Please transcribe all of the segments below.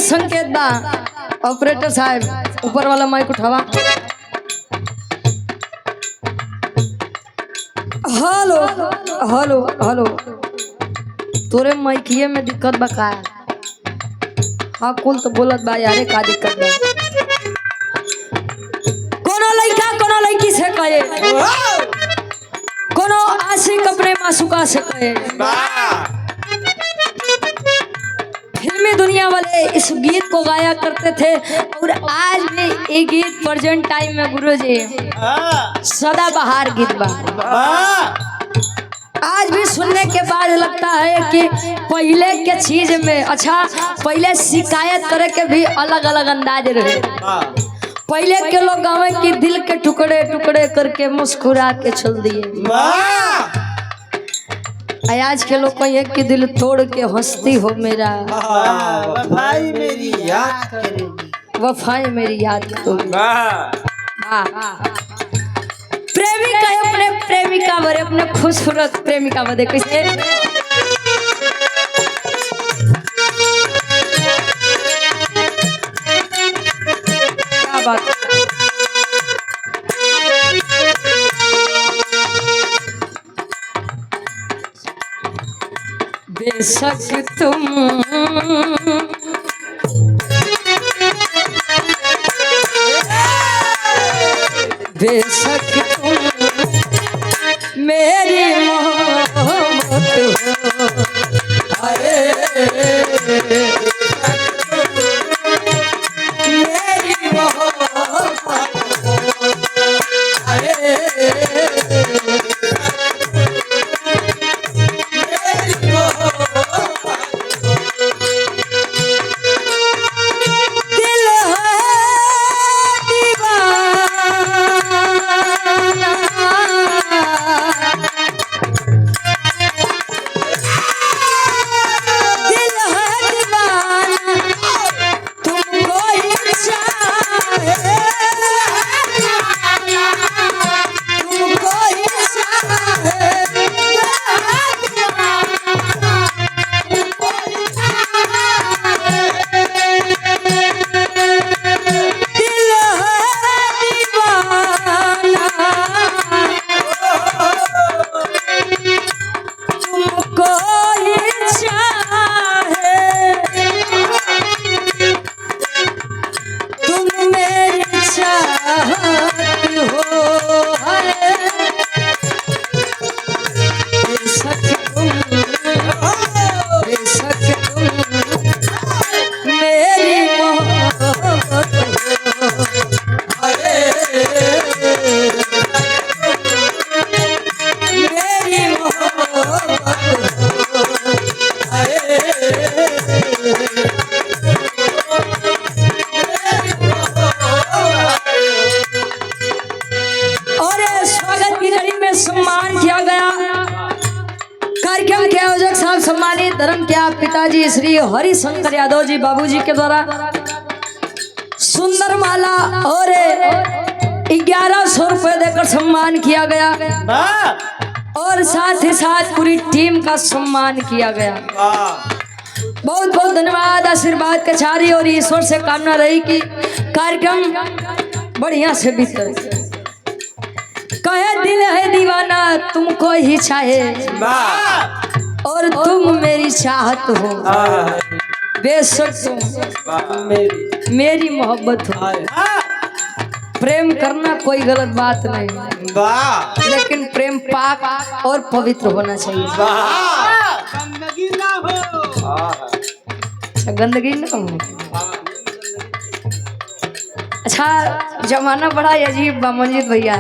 संकेत बा। ऑपरेटर साहब ऊपर वाला माइक उठावा। हेलो हेलो हेलो, तोरे माइकिए में दिक्कत बा का? हाँ कुल तो बोलत बा यारे, का दिक्कत बा? कोनो लड़का कोनो लड़की से कहे, कोनो आशिक अपने मासूका से कहे। फिल्मी दुनिया वाले इस गीत को गाया करते थे और आज भी ये गीत प्रेजेंट टाइम में गुरुजी सदाबहार गीत बा। आज भी सुनने के बाद लगता है कि पहले के चीज में अच्छा, पहले शिकायत करे के भी अलग अलग अंदाज रहे। पहले के लोग गावे कि दिल के टुकड़े टुकड़े करके मुस्कुरा के चल दिए। आज के लोग कहिए कि दिल तोड़ के हंसती हो मेरा, वफाई मेरी याद करेगी, वफाई मेरी याद करोगी। प्रेमिका अपने प्रेमिका बरे, अपने खूबसूरत प्रेमिका बदे कैसे क्या बात। बेशक तुम बेशक तुम मेरी मोहब्बत हो, अरे मेरी मोहब्बत हो, अरे सम्मानित धर्म के पिताजी श्री हरिशंकर यादव जी बाबूजी के द्वारा सुंदर माला और 1100 रुपए देकर सम्मान किया गया और साथ ही साथ पूरी टीम का सम्मान किया गया। बहुत बहुत धन्यवाद। आशीर्वाद के छारी और ईश्वर से कामना रही कि कार्यक्रम बढ़िया से बीते। कहे दिल है दीवाना तुमको ही चाहे और तुम मेरी चाहत हो, बेशक तुम मेरी मोहब्बत हो। प्रेम करना कोई गलत बात नहीं, लेकिन प्रेम पाक और पवित्र होना चाहिए। गंदगी ना हो, अच्छा गंदगी ना हो। अच्छा जमाना बड़ा अजीब बा मंजीत भैया।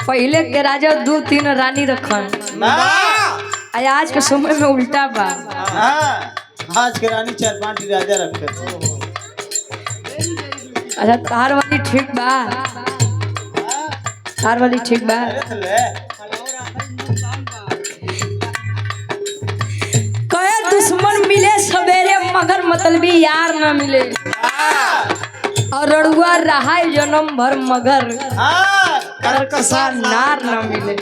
पहले के राजा 2-3 रानी रखन, आज के समय में उल्टा बा। आज के रानी 4-5 राजा रखते। अच्छा तार वाली ठीक बा, तार वाली ठीक बा। कहे दुश्मन मिले सवेरे मगर मतलबी यार न मिले, और रड़ुआ रहा जन्म भर मगर करकसा नार न मिले।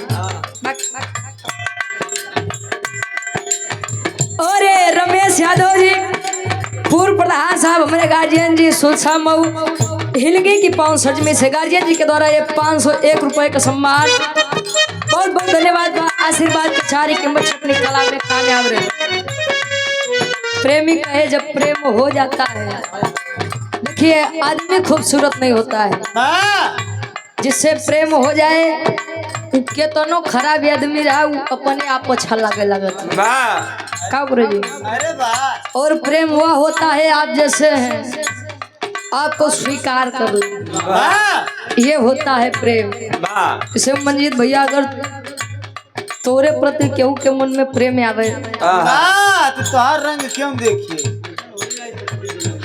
अरे रमेश यादव जी पूर्व प्रधान साहब हमारे गार्जियन जी सुलसा मऊ हिलगी की 500 में से गार्जियन जी के द्वारा ये 501 रुपए का सम्मान। बहुत बहुत धन्यवाद आशीर्वाद के चारी के बच्चे अपनी कला में कामयाब रहे। प्रेमी कहे जब प्रेम हो जाता है, देखिए आदमी खूबसूरत नहीं होता है, जिससे प्रेम हो जाए केतनो खराब आदमी रहा अपने आप अच्छा लगे लगता का जी। अरे वाह। और प्रेम हुआ होता है आप जैसे हैं, आपको स्वीकार कर लो, ये होता है प्रेम। इसे मंजीत भैया अगर तोरे प्रति केहू के मन में प्रेम आवे तो तोहर रंग क्यों देखिए।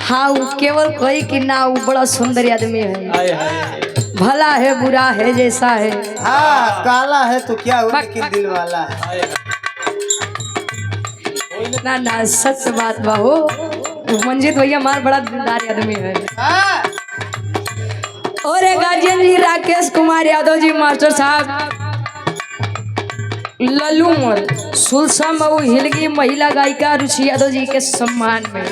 हाँ वो केवल कही कि ना वो बड़ा सुंदर आदमी है, भला है बुरा है जैसा है। हाँ काला है तो क्या हो लेकिन दिल वाला है। ना ना सच बात बाहो, मंजीत भैया हमारा बड़ा दिलदार आदमी है। और एक गार्जियन जी राकेश कुमार यादव जी मास्टर साहब लल्लू मोर सुलसा मऊ हिलगी महिला गायिका रुचि यादव जी के सम्मान में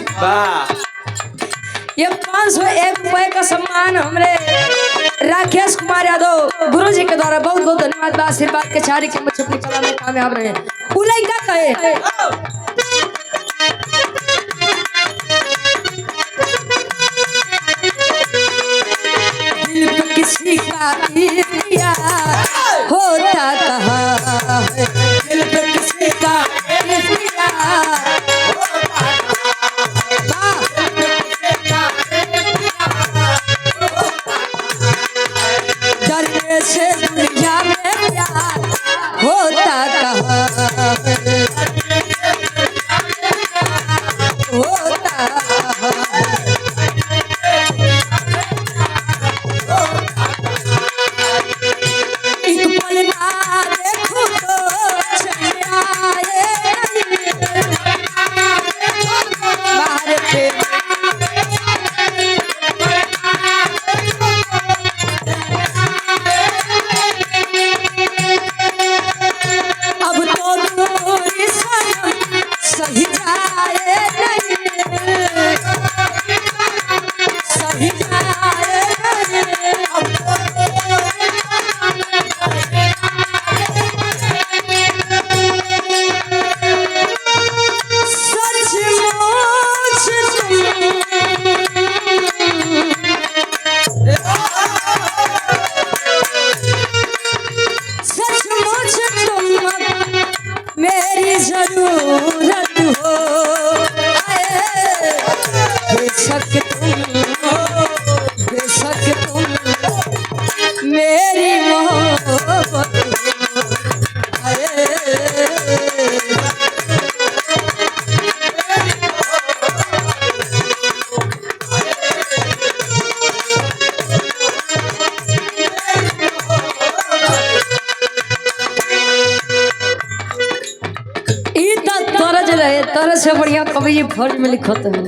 ये 501 रुपए का सम्मान हमरे राकेश कुमार यादव गुरु जी के द्वारा बहुत बहुत धन्यवाद आशीर्वाद के चारी के बच्चे अपनी कला में कामयाब रहे। उलई का कहे दिल पे किसी का इख्तियार होता कहाँ है, दिल पे किसी का इख्तियार डरने से दुनिया में प्यार होता कहाँ है, होता एक पल ना देखो तो चले आए बाहर पे अब तो दूरी सनम सही जाए नहीं, सही जाए सचमुच तुम मेरी जरूरत हो, बेशक तुम मेरी मोहब्बत रहे तरह से बढ़िया कवि जी फर्ज में लिखते हैं।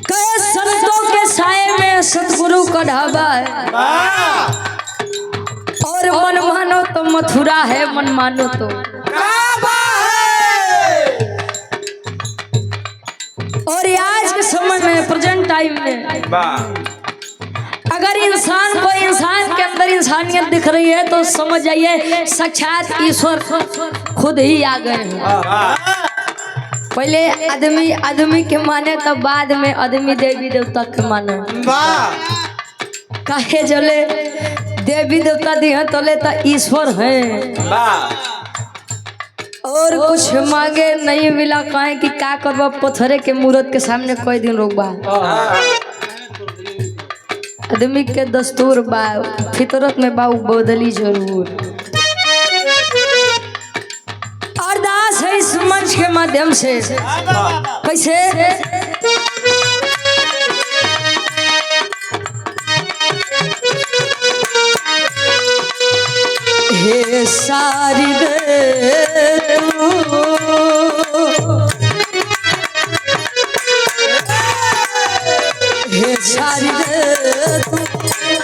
कई संतों के साए में सतगुरु का ढाबा है, और मन मानो तो मथुरा है, मन मानो तो और आज के समय में प्रेजेंट टाइम में अगर इंसान को इंसान के अंदर इंसानियत दिख रही है तो समझ जाइए साक्षात ईश्वर खुद ही आ गए हैं। पहले आदमी आदमी के माने तब बाद में आदमी देवी देवता के माने। काहे जले देवी देवता दिए तले तो ईश्वर है, और कुछ मांगे नहीं मिला कहे कि का करबा पत्थरे के मूर्त के सामने कोई दिन रोकबा। आदमी के दस्तूर बा फितरत में बा बदली जरूर। अरदास है इस मंच के माध्यम से कैसे हे सारी हे सारी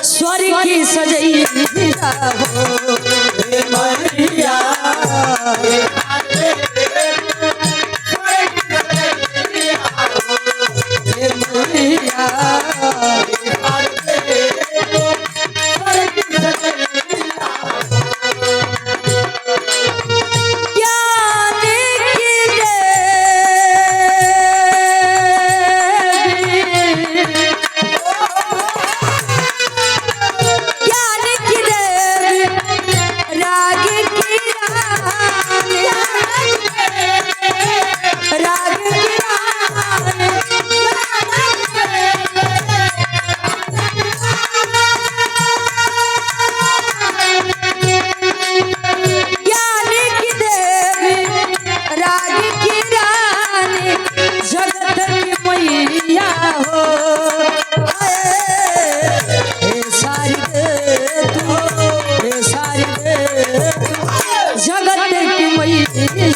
स्वर्ग की सजई हो मैया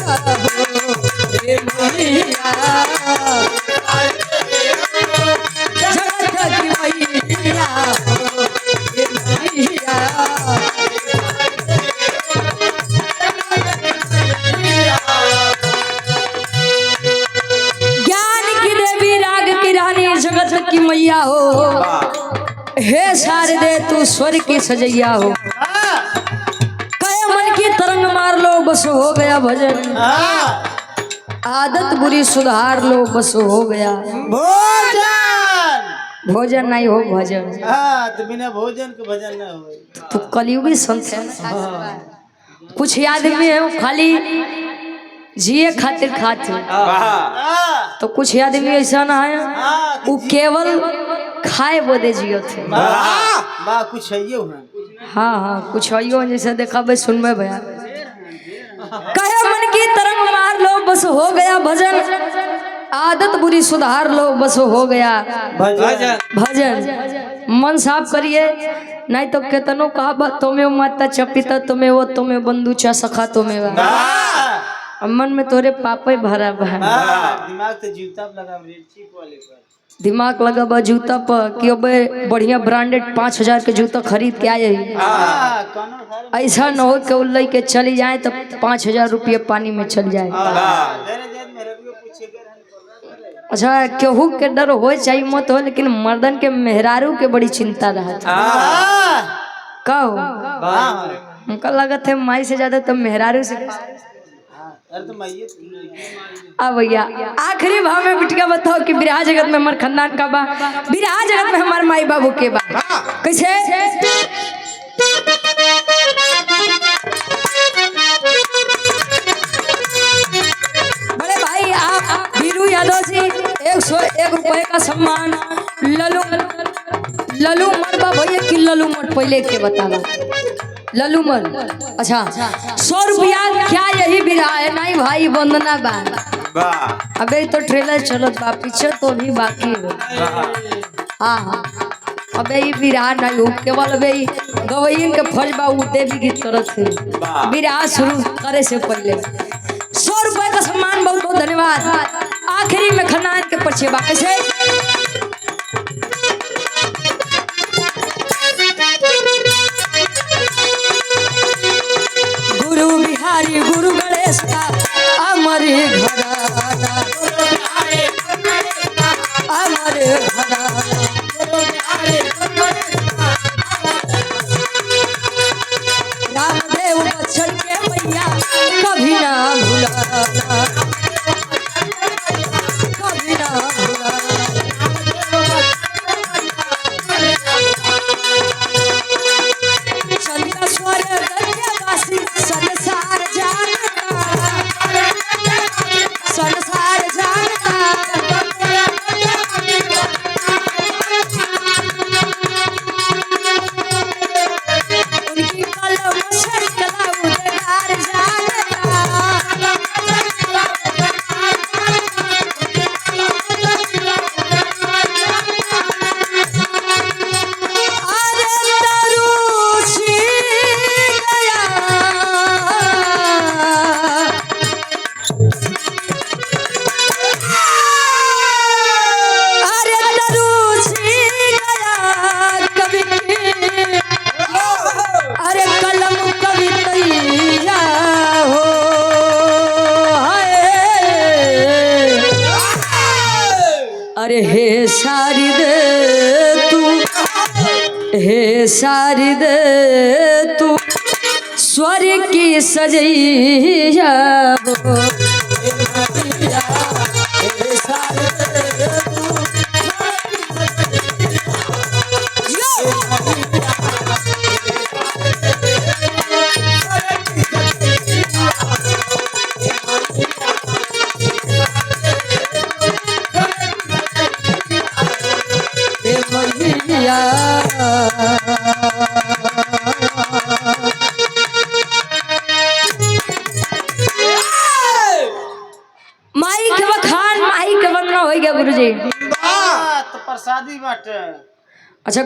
हे मैया जगत की मैया हे मैया ज्ञान की देवी राग की रानी जगत की मैया हो हे शारदे तू स्वर की सजैया हो कहे मन की तरंग मार लो बस हो गया भजन आदत बुरी सुधार लो बस हो गया भोजन भोजन नहीं हो भजन हाँ तो बिना भोजन के भजन न हो तो कलयुगी संत है कुछ आदमी है वो खाली जिए खातिर खाते तो कुछ आदमी ऐसा ना है वो केवल खाए बोदे जियो थे वाह कुछ है ये हाँ हाँ कुछ आइयो जैसे देखा भाई सुन में भैया कहे मन की तरंग मार लो बस हो गया भजन आदत बुरी सुधार लो बस हो गया भजन भजन मन साफ करिए नहीं तो केतनो कहा तुम्हें माता चपिता तुम्हें वो तुम्हें बंधु चा सखा तुम्हें मन में तोरे पापा ही भरा दिमाग तो जूता लगा चीप वाले पर दिमाग लगा बा जूता पर कि अब बढ़िया ब्रांडेड 5,000 के जूता खरीद के आए ऐसा न हो कि उल्लई के चली जाए तो 5,000 रुपये पानी में चल जाए अच्छा केहू के डर हो चाहिए मत हो लेकिन मर्दन के मेहरारू के बड़ी चिंता रहता कहो हमका लगा थे माई से ज्यादा तो मेहरारू से भैया आखिरी भाव में बिटिया बताओ कि बिरहा जगत में हमारे खानदान का बा बिरहा जगत में हमारे माई बाबू के बा कैसे बड़े भाई आप बीरू यादव जी 101 रुपए का सम्मान ललू मर बा भैया कि ललू मर पहले के बतावा लल्लू मर अच्छा 100 रुपया क्या यही बिरहा है नहीं भाई वंदना बा अबे तो ट्रेलर चलत बा पीछे तो भी बाकी है हाँ हाँ अबे ये बिरहा नहीं हो केवल अबे गवैयन के फर्ज बा उ देवी गीत करत है बिरहा शुरू करे से पहले 100 रुपए का सम्मान बहुत बहुत धन्यवाद आखिरी में खानदान के पीछे बा कैसे गुरु गणेश का अमर घराना अमर घराना रामदेव बच्चन के मैया कभी ना भुलाना कभी ना भुलाना चंद्र स्वर्ग वासी संसार संसार जानता उनकी कलम से कला उद्गार जानता अरे तरुषी गया अरे हे शारद तू स्वर की सजैया हो माई के बखान माई के वंदना हो गया गुरुजी तो प्रसादी बाटे